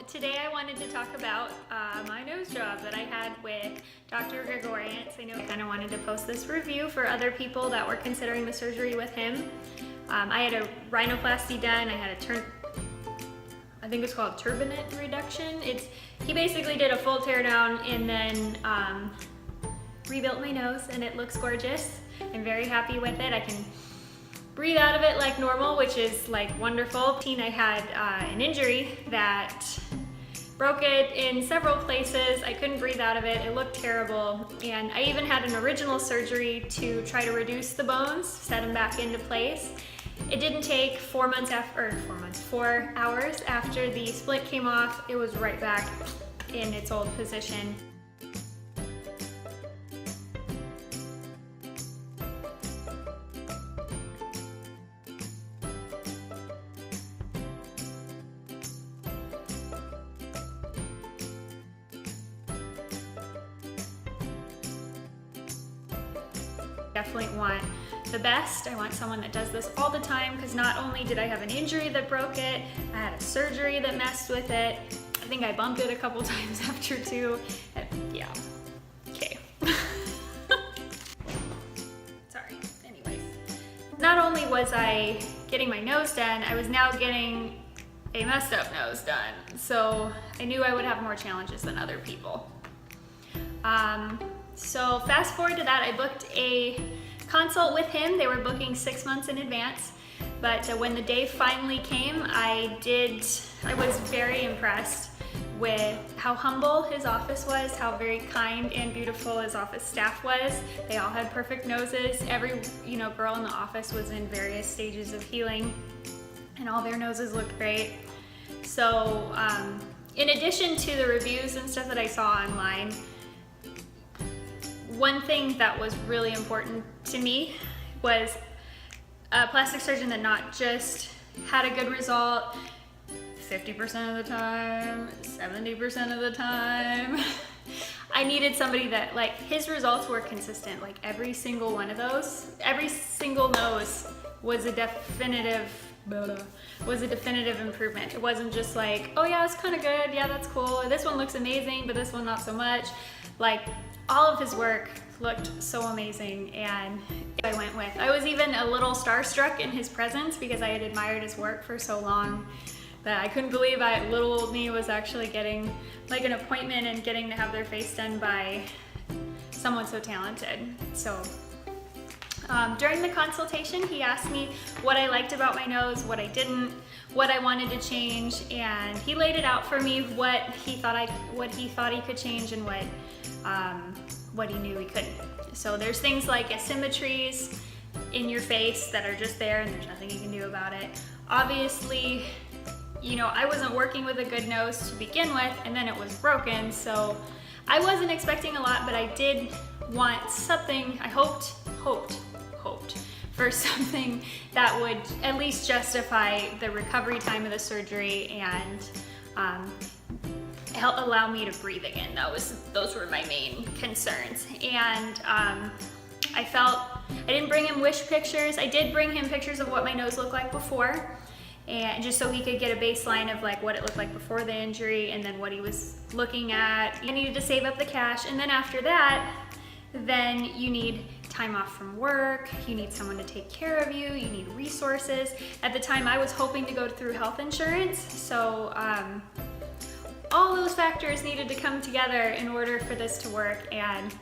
today I wanted to talk about my nose job that I had with Dr. Grigoryants. I know I kind of wanted to post this review for other people that were considering the surgery with him. I had a rhinoplasty done. I had I think it's called turbinate reduction. He basically did a full tear down and then rebuilt my nose, and it looks gorgeous. I'm very happy with it. I can breathe out of it like normal, which is like wonderful. I had an injury that broke it in several places. I couldn't breathe out of it. It looked terrible. And I even had an original surgery to try to reduce the bones, set them back into place. It didn't take 4 hours after the splint came off. It was right back in its old position. Definitely want the best. I want someone that does this all the time, because not only did I have an injury that broke it, I had a surgery that messed with it. I think I bumped it a couple times after too. Yeah, okay. Sorry, anyways. Not only was I getting my nose done, I was now getting a messed up nose done. So I knew I would have more challenges than other people. So fast forward to that, I booked a consult with him. They were booking 6 months in advance, but when the day finally came, I was very impressed with how humble his office was, how very kind and beautiful his office staff was. They all had perfect noses. Every girl in the office was in various stages of healing, and all their noses looked great. So in addition to the reviews and stuff that I saw online, one thing that was really important to me was a plastic surgeon that not just had a good result 50% of the time, 70% of the time. I needed somebody that, like, his results were consistent. Like, every single one of those, every single nose was a definitive improvement. It wasn't just like, oh yeah, it's kind of good, yeah, that's cool, this one looks amazing, but this one not so much. Like, all of his work looked so amazing, and I went with. I was even a little starstruck in his presence because I had admired his work for so long that I couldn't believe little old me was actually getting like an appointment and getting to have their face done by someone so talented. So during the consultation, he asked me what I liked about my nose, what I didn't, what I wanted to change, and he laid it out for me what he thought he could change and what he knew he couldn't. So there's things like asymmetries in your face that are just there and there's nothing you can do about it. Obviously, I wasn't working with a good nose to begin with, and then it was broken, so I wasn't expecting a lot, but I did want something. I hoped for something that would at least justify the recovery time of the surgery and help allow me to breathe again. Those were my main concerns. And I didn't bring him wish pictures. I did bring him pictures of what my nose looked like before, and just so he could get a baseline of like what it looked like before the injury and then what he was looking at. I needed to save up the cash, and then after that, then you need time off from work, you need someone to take care of you, you need resources. At the time, I was hoping to go through health insurance, so all those factors needed to come together in order for this to work. And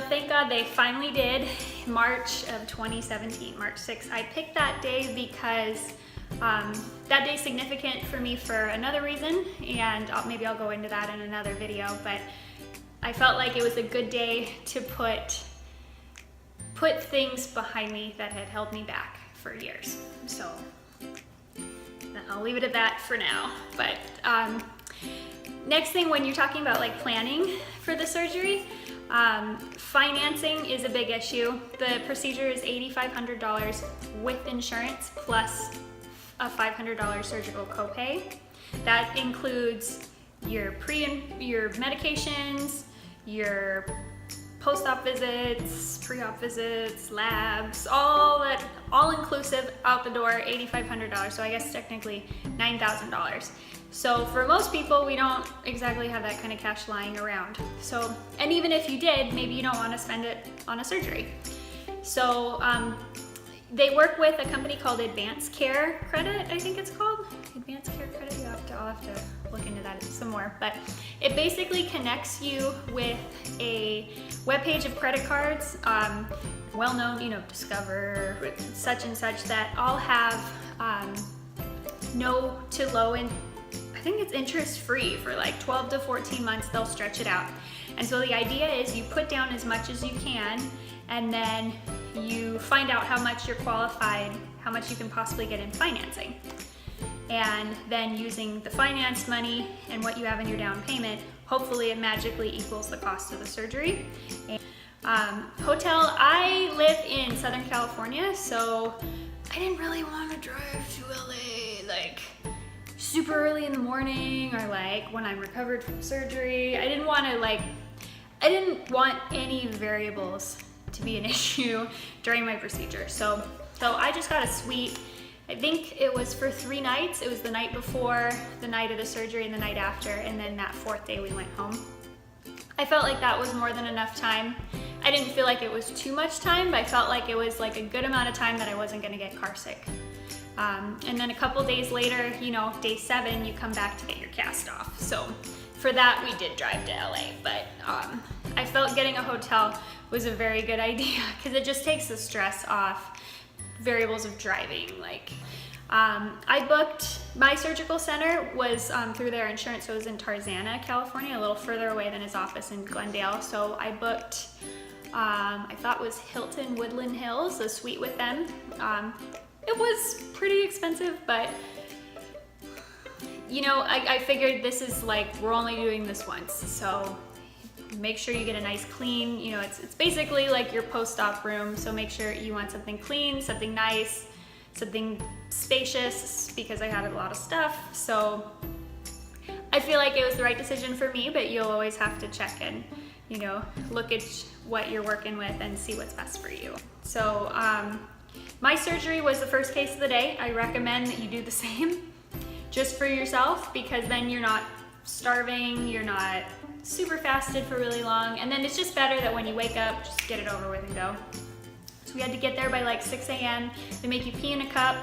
thank God they finally did. March of 2017, March 6th. I picked that day because that day is significant for me for another reason, and maybe I'll go into that in another video, but I felt like it was a good day to put things behind me that had held me back for years. So I'll leave it at that for now. But next thing, when you're talking about like planning for the surgery, financing is a big issue. The procedure is $8,500 with insurance plus a $500 surgical copay. That includes your medications, your post-op visits, pre-op visits, labs, all inclusive out the door, $8,500. So I guess technically $9,000. So for most people, we don't exactly have that kind of cash lying around. So, and even if you did, maybe you don't want to spend it on a surgery. So they work with a company called Advanced Care Credit, I think it's called. Advanced Care Credit, I'll have to look into that some more. But it basically connects you with a webpage of credit cards, well-known, you know, Discover, such and such, that all have no to low and I think it's interest free for like 12 to 14 months, they'll stretch it out. And so the idea is you put down as much as you can, and then you find out how much you're qualified, how much you can possibly get in financing. And then using the finance money and what you have in your down payment, hopefully it magically equals the cost of the surgery. And, hotel, I live in Southern California, so I didn't really want to drive to LA like super early in the morning or like when I'm recovered from surgery. I didn't want any variables to be an issue during my procedure. So I just got a suite. I think it was for 3 nights. It was the night before, the night of the surgery, and the night after, and then that 4th day we went home. I felt like that was more than enough time. I didn't feel like it was too much time, but I felt like it was like a good amount of time that I wasn't gonna get car sick. And then a couple days later, you know, day 7, you come back to get your cast off. So for that, we did drive to LA, but I felt getting a hotel was a very good idea because it just takes the stress off variables of driving. Like, I booked, my surgical center was through their insurance, so it was in Tarzana, California, a little further away than his office in Glendale. So I booked, I thought it was Hilton Woodland Hills, a suite with them. It was pretty expensive, but you know, I figured this is like, we're only doing this once, so make sure you get a nice clean, you know, it's basically like your post-op room, so make sure you want something clean, something nice, something spacious, because I had a lot of stuff. So I feel like it was the right decision for me, but you'll always have to check and, you know, look at what you're working with and see what's best for you. So my surgery was the first case of the day. I recommend that you do the same just for yourself, because then you're not starving, you're not super fasted for really long, and then it's just better that when you wake up, just get it over with and go. So we had to get there by like 6 a.m. They make you pee in a cup.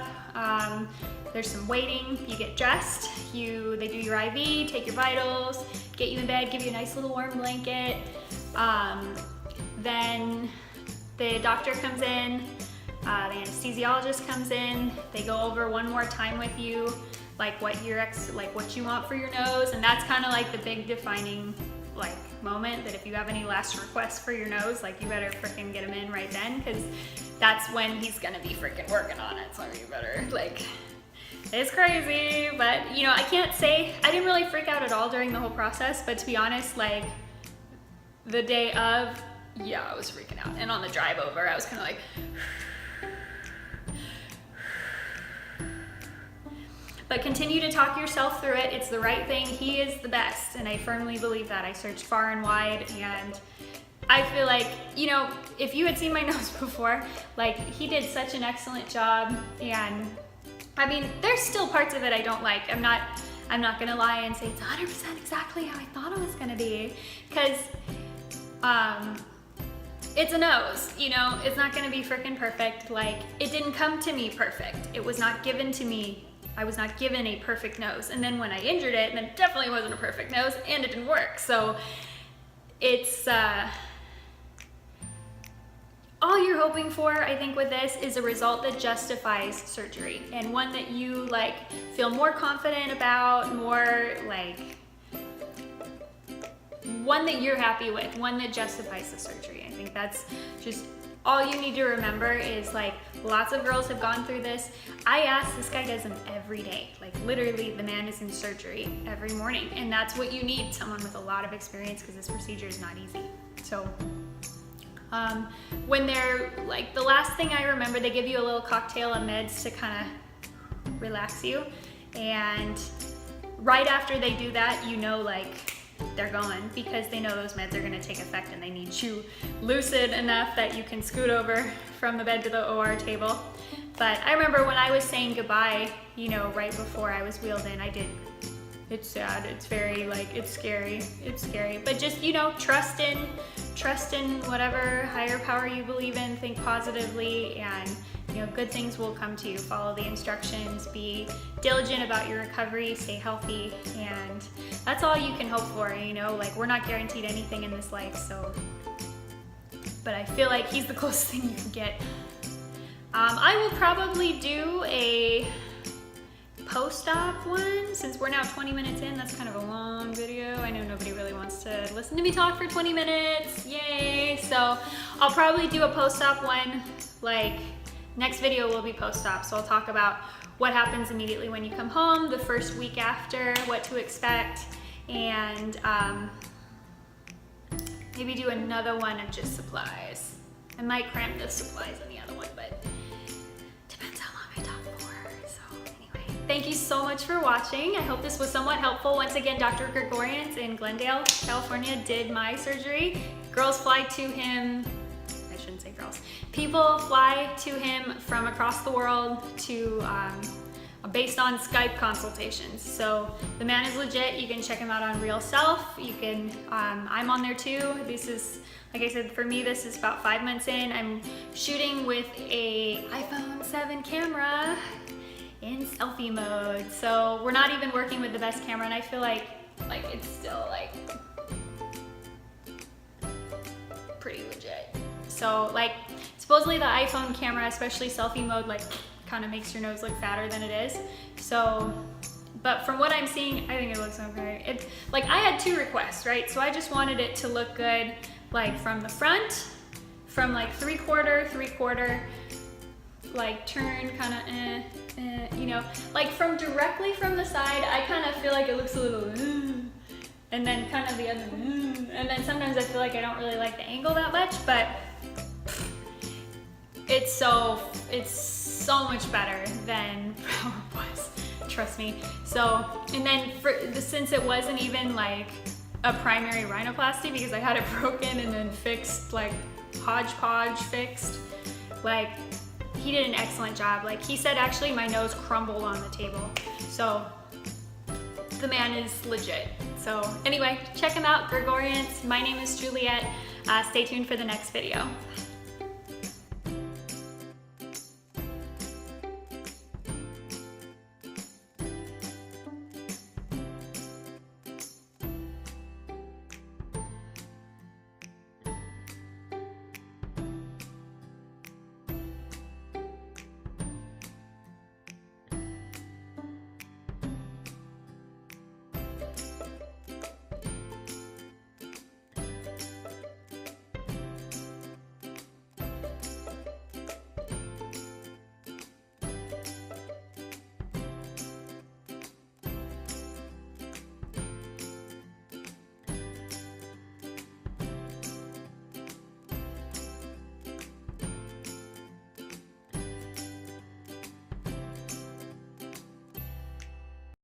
There's some waiting. You get dressed. They do your IV, take your vitals, get you in bed, give you a nice little warm blanket. Then the doctor comes in. The anesthesiologist comes in. They go over one more time with you, like what you want for your nose, and that's kind of like the big defining like moment, that if you have any last requests for your nose, like you better freaking get them in right then, because that's when he's gonna be freaking working on it. So you better, like, it's crazy. But you know, I can't say I didn't really freak out at all during the whole process, but to be honest, like the day of, yeah, I was freaking out, and on the drive over I was kind of like but continue to talk yourself through it. It's the right thing. He is the best, and I firmly believe that. I searched far and wide, and I feel like, you know, if you had seen my nose before, like, he did such an excellent job. And I mean, there's still parts of it I don't like. I'm not gonna lie and say it's 100% exactly how I thought it was gonna be, because it's a nose, you know, it's not gonna be freaking perfect. Like, it didn't come to me perfect. It was not given to me. I was not given a perfect nose. And then when I injured it, then it definitely wasn't a perfect nose, and it didn't work. So it's, all you're hoping for, I think, with this is a result that justifies surgery, and one that you like feel more confident about, more like, one that you're happy with, one that justifies the surgery. I think that's just all you need to remember. Is like, lots of girls have gone through this. I ask, this guy does them every day. Like, literally, the man is in surgery every morning, and that's what you need, someone with a lot of experience, because this procedure is not easy. So when they're like, the last thing I remember, they give you a little cocktail of meds to kind of relax you, and right after they do that, you know, like, they're going, because they know those meds are gonna take effect and they need you lucid enough that you can scoot over from the bed to the OR table. But I remember when I was saying goodbye, you know, right before I was wheeled in, it's sad, it's very, like, it's scary, but just, you know, trust in whatever higher power you believe in, think positively, and, you know, good things will come to you. Follow the instructions, be diligent about your recovery, stay healthy, and that's all you can hope for, you know, like, we're not guaranteed anything in this life, so, but I feel like he's the closest thing you can get. I will probably do a post-op one, since we're now 20 minutes in. That's kind of a long video. I know nobody really wants to listen to me talk for 20 minutes, yay! So I'll probably do a post-op one, like next video will be post-op, so I'll talk about what happens immediately when you come home, the first week after, what to expect, and maybe do another one of just supplies. I might cram the supplies in the other one, but depends how long I talk for. So anyway, thank you so much for watching. I hope this was somewhat helpful. Once again, Dr. Grigoryants in Glendale, California did my surgery. Girls fly to him, I shouldn't say girls, people fly to him from across the world to based on Skype consultations. So the man is legit. You can check him out on Real Self. You can, I'm on there too. This is, like I said, for me, this is about 5 months in. I'm shooting with a iPhone 7 camera in selfie mode. So we're not even working with the best camera, and I feel like it's still like pretty legit. So like supposedly the iPhone camera, especially selfie mode, like kind of makes your nose look fatter than it is. So, but from what I'm seeing, I think it looks okay. It's like, I had 2 requests, right? So I just wanted it to look good, like from the front, from like 3/4, like turn kind of, you know, like from directly from the side, I kind of feel like it looks a little, and then kind of the other, and then sometimes I feel like I don't really like the angle that much, but it's so much better than how it was, trust me. So, and then since it wasn't even like a primary rhinoplasty, because I had it broken and then fixed, like hodgepodge fixed, like he did an excellent job. Like he said, actually my nose crumbled on the table. So the man is legit. So anyway, check him out, Grigoryants. My name is Juliet. Stay tuned for the next video.